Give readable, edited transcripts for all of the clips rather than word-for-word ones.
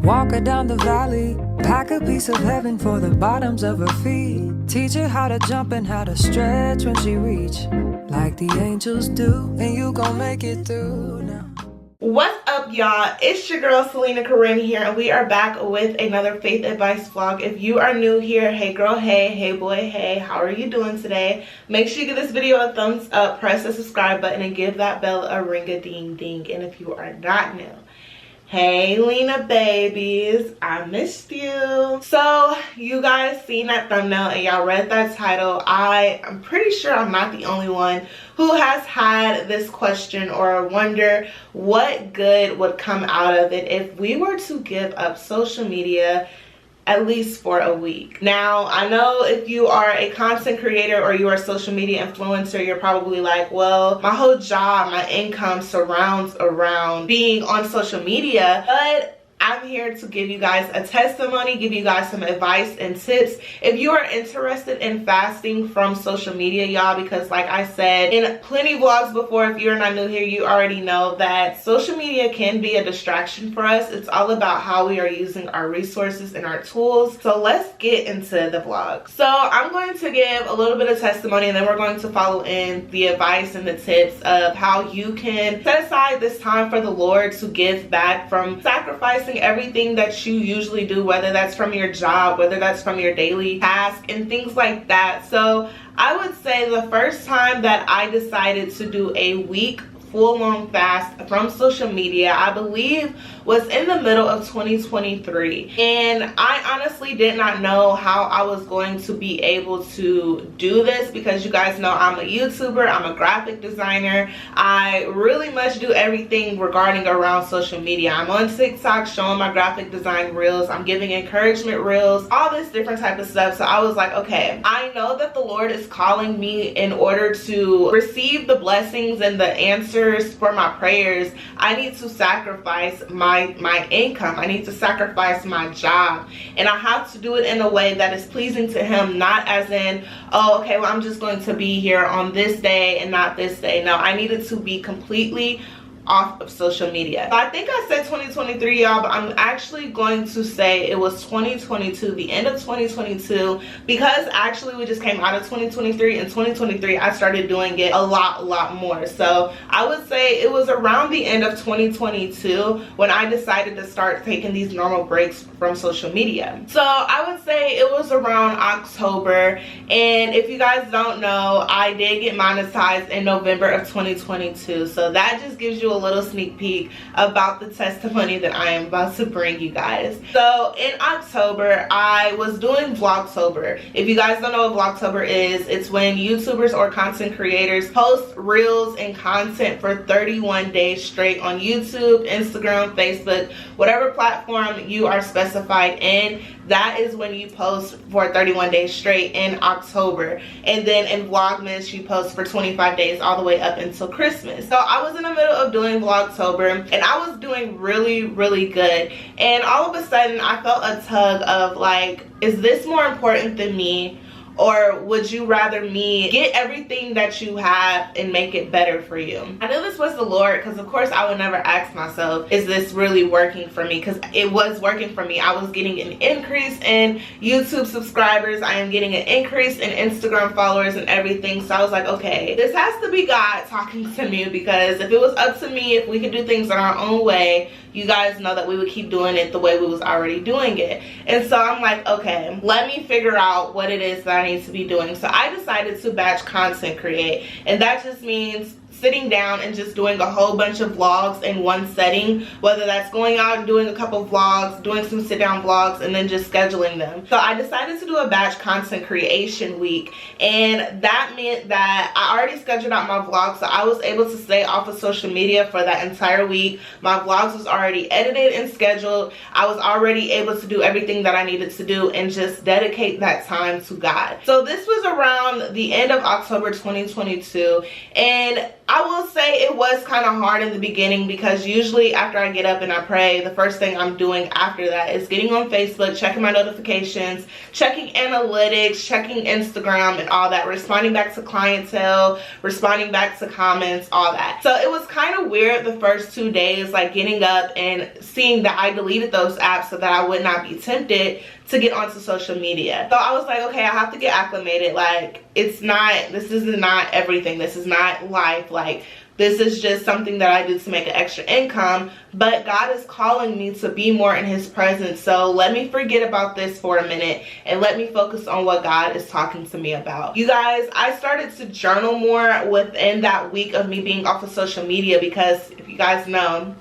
Walk her down the valley, pack a piece of heaven for the bottoms of her feet. Teach her how to jump and how to stretch when she reach, like the angels do, and you gon' make it through now. What's up, y'all? It's your girl Selena Corinne here, and we are back with another faith advice vlog. If you are new here, hey girl, hey boy, hey, how are you doing today? Make sure you give this video a thumbs up, press the subscribe button, and give that bell a ring-a-ding-ding. And if you are not new, hey Lena babies, I missed you. So you guys seen that thumbnail and y'all read that title. I'm pretty sure I'm not the only one who has had this question or wonder what good would come out of it if we were to give up social media at least for a week. Now, I know if you are a content creator or you are a social media influencer, you're probably like, well, my whole job, my income surrounds around being on social media, but I'm here to give you guys a testimony, give you guys some advice and tips if you are interested in fasting from social media, y'all, because like I said in plenty of vlogs before, if you're not new here, you already know that social media can be a distraction for us. It's all about how we are using our resources and our tools. So let's get into the vlog. So I'm going to give a little bit of testimony, and then we're going to follow in the advice and the tips of how you can set aside this time for the Lord to give back from sacrificing everything that you usually do, whether that's from your job, whether that's from your daily task and things like that. So I would say the first time that I decided to do a week full-on fast from social media, I believe was in the middle of 2023, and I honestly did not know how I was going to be able to do this, because you guys know I'm a YouTuber, I'm a graphic designer, I really much do everything regarding around social media. I'm on TikTok showing my graphic design reels, I'm giving encouragement reels, all this different type of stuff. So I was like, okay, I know that the Lord is calling me in order to receive the blessings and the answers for my prayers. I need to sacrifice my income. I need to sacrifice my job, and I have to do it in a way that is pleasing to Him, not as in, oh, okay, well, I'm just going to be here on this day and not this day. No, I needed to be completely off of social media. So I think I said 2023, y'all, but I'm actually going to say it was 2022, the end of 2022, because actually we just came out of 2023. In 2023 I started doing it a lot more. So I would say it was around the end of 2022 when I decided to start taking these normal breaks from social media. So I would say it was around October, and if you guys don't know, I did get monetized in November of 2022. So that just gives you a little sneak peek about the testimony that I am about to bring you guys. So in October, I was doing Vlogtober. If you guys don't know what Vlogtober is, it's when YouTubers or content creators post reels and content for 31 days straight on YouTube, Instagram, Facebook, whatever platform you are specified in. That is when you post for 31 days straight in October. And then in Vlogmas, you post for 25 days all the way up until Christmas. So I was in the middle of doing Vlogtober, and I was doing really good. And all of a sudden, I felt a tug of like, is this more important than me? Or would you rather me get everything that you have and make it better for you? I knew this was the Lord, because of course I would never ask myself, is this really working for me? Because it was working for me. I was getting an increase in YouTube subscribers. I am getting an increase in Instagram followers and everything. So I was like, okay, this has to be God talking to me, because if it was up to me, if we could do things in our own way, you guys know that we would keep doing it the way we was already doing it. And so I'm like, okay, let me figure out what it is that I need to be doing. So I decided to batch content create, and that just means sitting down and just doing a whole bunch of vlogs in one setting, whether that's going out and doing a couple vlogs, doing some sit down vlogs, and then just scheduling them. So I decided to do a batch content creation week, and that meant that I already scheduled out my vlogs, so I was able to stay off of social media for that entire week. My vlogs was already edited and scheduled. I was already able to do everything that I needed to do and just dedicate that time to God. So this was around the end of October 2022, and I will say it was kind of hard in the beginning because usually after I get up and I pray, the first thing I'm doing after that is getting on Facebook, checking my notifications, checking analytics, checking Instagram and all that, responding back to clientele, responding back to comments, all that. So it was kind of weird the first 2 days, like getting up and seeing that I deleted those apps so that I would not be tempted to get onto social media. So I was like, okay, I have to get acclimated. Like, this is not everything. This is not life. Like, this is just something that I do to make an extra income, but God is calling me to be more in his presence. So let me forget about this for a minute and let me focus on what God is talking to me about. You guys, I started to journal more within that week of me being off of social media because if you guys know,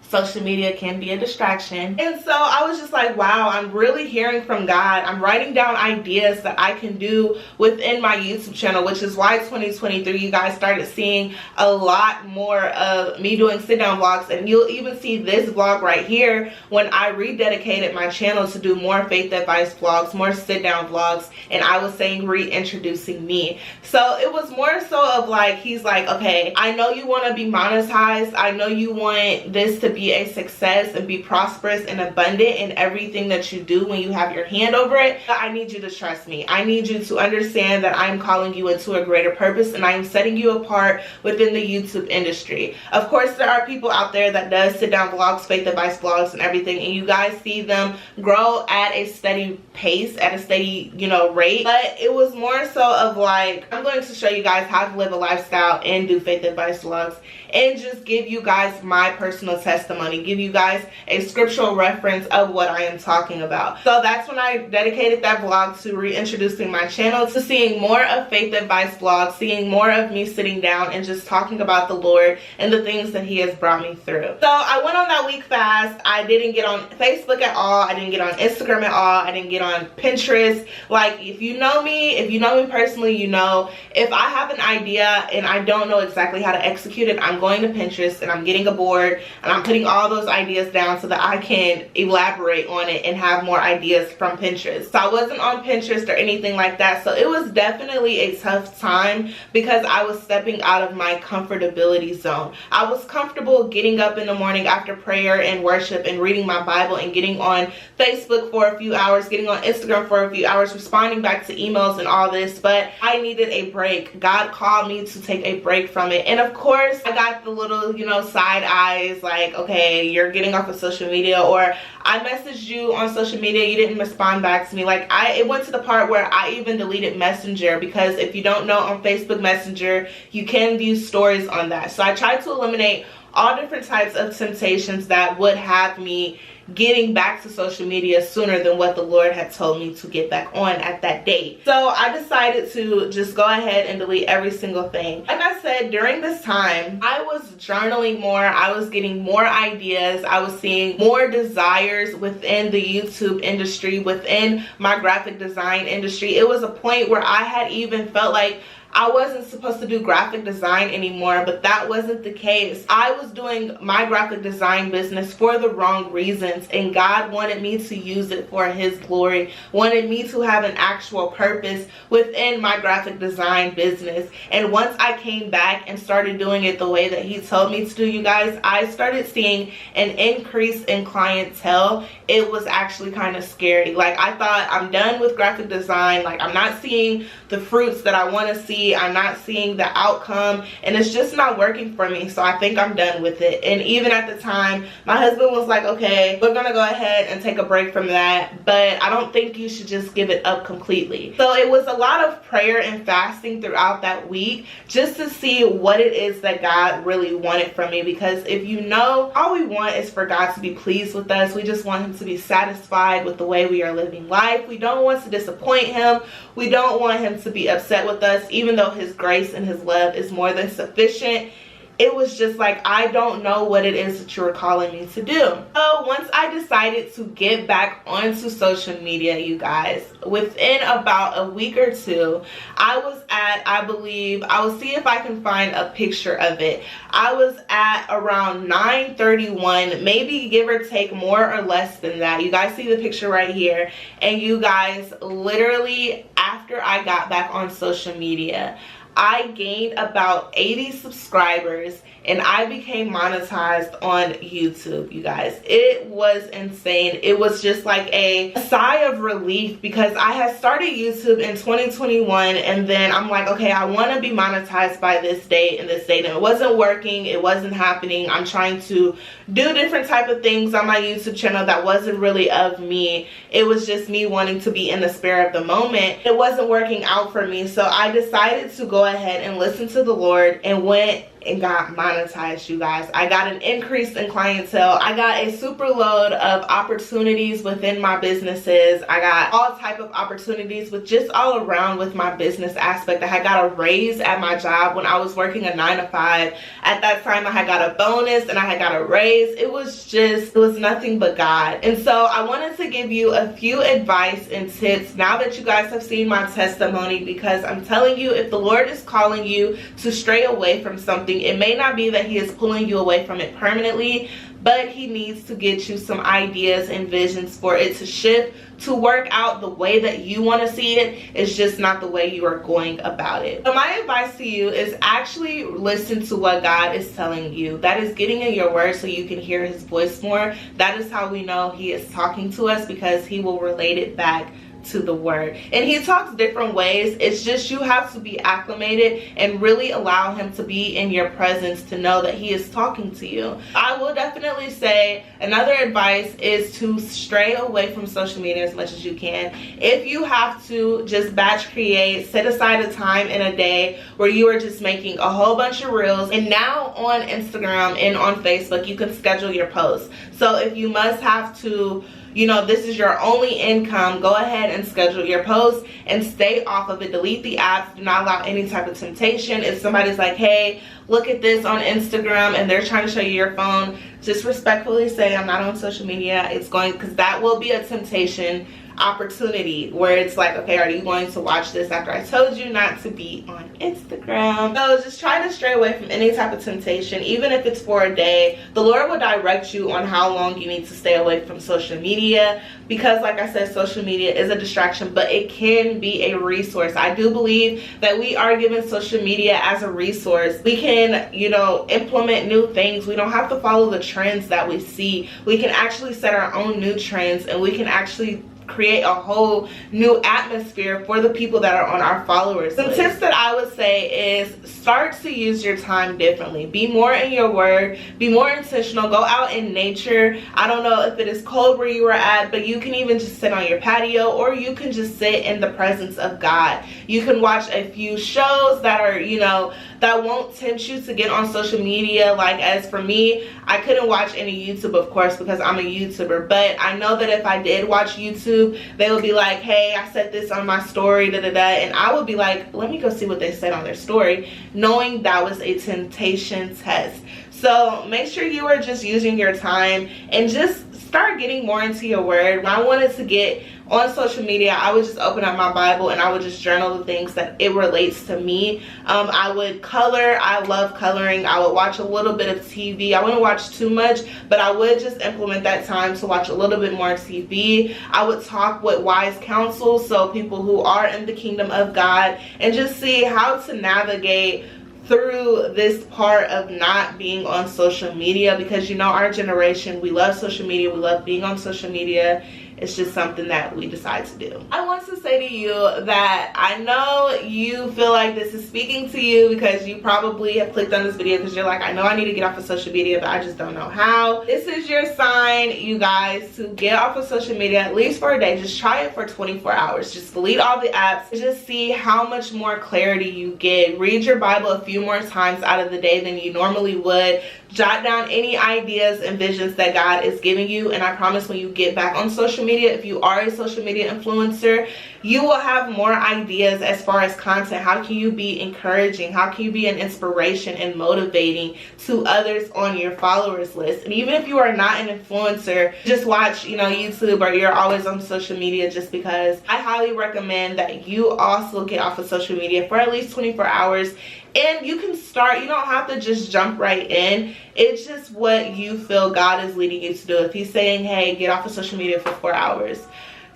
social media can be a distraction. And so I was just like, wow, I'm really hearing from God. I'm writing down ideas that I can do within my YouTube channel, which is why 2023 you guys started seeing a lot more of me doing sit down vlogs. And you'll even see this vlog right here when I rededicated my channel to do more faith advice vlogs, more sit down vlogs, and I was saying reintroducing me. So it was more so of like, he's like, okay, I know you want to be monetized. I know you want this to be a success and be prosperous and abundant in everything that you do when you have your hand over it. I need you to trust me. I need you to understand that I'm calling you into a greater purpose and I am setting you apart within the YouTube industry. Of course, there are people out there that does sit down vlogs, faith advice vlogs and everything, and you guys see them grow at a steady pace, at a steady, rate. But it was more so of like, I'm going to show you guys how to live a lifestyle and do faith advice vlogs and just give you guys my personal testimony, give you guys a scriptural reference of what I am talking about. So that's when I dedicated that vlog to reintroducing my channel, to seeing more of faith advice vlogs, seeing more of me sitting down and just talking about the Lord and the things that he has brought me through. So I went on that week fast. I didn't get on Facebook at all. I didn't get on Instagram at all. I didn't get on Pinterest. Like, if you know me personally, you know, if I have an idea and I don't know exactly how to execute it, I'm going to Pinterest and I'm getting a board and I'm putting all those ideas down so that I can elaborate on it and have more ideas from Pinterest. So I wasn't on Pinterest or anything like that. So it was definitely a tough time because I was stepping out of my comfortability zone. I was comfortable getting up in the morning after prayer and worship and reading my Bible and getting on Facebook for a few hours, getting on Instagram for a few hours, responding back to emails and all this, but I needed a break. God called me to take a break from it. And of course, I got the little, side eyes like, okay, you're getting off of social media, or I messaged you on social media, you didn't respond back to me. Like, it went to the part where I even deleted Messenger, because if you don't know, on Facebook Messenger, you can view stories on that. So I tried to eliminate all different types of temptations that would have me getting back to social media sooner than what the Lord had told me to get back on at that date. So I decided to just go ahead and delete every single thing. Like I said, during this time, I was journaling more. I was getting more ideas. I was seeing more desires within the YouTube industry, within my graphic design industry. It was a point where I had even felt like I wasn't supposed to do graphic design anymore, but that wasn't the case. I was doing my graphic design business for the wrong reasons, and God wanted me to use it for his glory, wanted me to have an actual purpose within my graphic design business. And once I came back and started doing it the way that he told me to do, you guys, I started seeing an increase in clientele. It was actually kind of scary. Like, I thought, I'm done with graphic design. Like, I'm not seeing the fruits that I want to see. I'm not seeing the outcome, and it's just not working for me. So I think I'm done with it. And even at the time, my husband was like, okay, we're gonna go ahead and take a break from that, but I don't think you should just give it up completely. So it was a lot of prayer and fasting throughout that week, just to see what it is that God really wanted from me. Because if you know, all we want is for God to be pleased with us. We just want him to be satisfied with the way we are living life. We don't want to disappoint him. We don't want him to be upset with us, even though his grace and his love is more than sufficient. It was just like, I don't know what it is that you're calling me to do. So once I decided to get back onto social media, you guys, within about a week or two, I was at, I believe, I will see if I can find a picture of it. I was at around 9:31, maybe give or take more or less than that. You guys see the picture right here. And you guys, literally after I got back on social media, I gained about 80 subscribers and I became monetized on YouTube, you guys. It was insane. It was just like a sigh of relief because I had started YouTube in 2021 and then I'm like, okay, I want to be monetized by this date and this date, and it wasn't working. It wasn't happening. I'm trying to do different type of things on my YouTube channel that wasn't really of me. It was just me wanting to be in the spirit of the moment. It wasn't working out for me, so I decided to go ahead and listen to the Lord and went and got monetized, you guys. I got an increase in clientele. I got a super load of opportunities within my businesses. I got all type of opportunities with just all around with my business aspect. I had got a raise at my job when I was working a 9 to 5. At that time, I had got a bonus and I had got a raise. It was nothing but God. And so I wanted to give you a few advice and tips now that you guys have seen my testimony, because I'm telling you, if the Lord is calling you to stray away from something, it may not be that he is pulling you away from it permanently, but he needs to get you some ideas and visions for it to shift, to work out the way that you want to see it. It's just not the way you are going about it. So my advice to you is actually listen to what God is telling you. That is getting in your word so you can hear his voice more. That is how we know he is talking to us, because he will relate it back to the word. And he talks different ways. It's just you have to be acclimated and really allow him to be in your presence to know that he is talking to you. I will definitely say another advice is to stray away from social media as much as you can. If you have to just batch create, set aside a time in a day where you are just making a whole bunch of reels. And now on Instagram and on Facebook, you can schedule your posts. So if you must have to, you know, this is your only income, go ahead and schedule your posts and stay off of it. Delete the apps. Do not allow any type of temptation. If somebody's like, hey, look at this on Instagram, and they're trying to show you your phone, just respectfully say, I'm not on social media. It's going, because that will be a temptation opportunity where it's like, okay, are you going to watch this after I told you not to be on Instagram? So just try to stray away from any type of temptation, even if it's for a day. The Lord will direct you on how long you need to stay away from social media, because like I said, social media is a distraction, but it can be a resource. I do believe that we are given social media as a resource. We can, you know, implement new things. We don't have to follow the trends that we see. We can actually set our own new trends, and we can actually create a whole new atmosphere for the people that are on our followers. Some tips that I would say is start to use your time differently. Be more in your word. Be more intentional. Go out in nature. I don't know if it is cold where you are at, but you can even just sit on your patio, or you can just sit in the presence of God. You can watch a few shows that are, you know, that won't tempt you to get on social media. Like, as for me, I couldn't watch any YouTube, of course, because I'm a YouTuber, but I know that if I did watch YouTube, they would be like, hey, I said this on my story, da da da, and I would be like, let me go see what they said on their story, knowing that was a temptation test. So make sure you are just using your time and just start getting more into your word. When I wanted to get on social media, I would just open up my Bible and I would just journal the things that it relates to me. I would color. I love coloring. I would watch a little bit of TV. I wouldn't watch too much, but I would just implement that time to watch a little bit more TV. I would talk with wise counsel, so people who are in the kingdom of God, and just see how to navigate through this part of not being on social media, because, you know, our generation, we love social media. We love being on social media. It's just something that we decide to do. I want to say to you that I know you feel like this is speaking to you, because you probably have clicked on this video because you're like, I know I need to get off of social media, but I just don't know how. This is your sign, you guys, to get off of social media, at least for a day. Just try it for 24 hours. Just delete all the apps. Just see how much more clarity you get. Read your Bible a few more times out of the day than you normally would. Jot down any ideas and visions that God is giving you, and I promise when you get back on social media, if you are a social media influencer, you will have more ideas as far as content. How can you be encouraging? How can you be an inspiration and motivating to others on your followers list? And even if you are not an influencer, just watch, you know, YouTube, or you're always on social media, just because I highly recommend that you also get off of social media for at least 24 hours. And you can start, you don't have to just jump right in. It's just what you feel God is leading you to do. If he's saying, hey, get off of social media for 4 hours,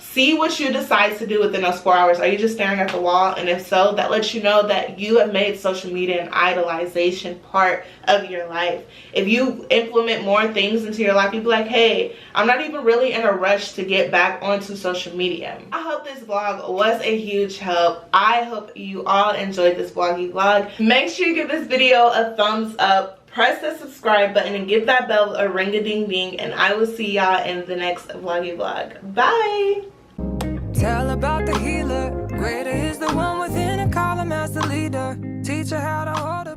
See what you decide to do within those 4 hours. Are you just staring at the wall? And if so, that lets you know that you have made social media an idolization part of your life. If you implement more things into your life, you'd be like, hey, I'm not even really in a rush to get back onto social media. I hope this vlog was a huge help. I hope you all enjoyed this vloggy vlog. Make sure you give this video a thumbs up. Press the subscribe button and give that bell a ring-a-ding-ding, and I will see y'all in the next vloggy vlog. Bye. Tell about the healer. Greater is the one within, and call him as the leader. Teach her how to hold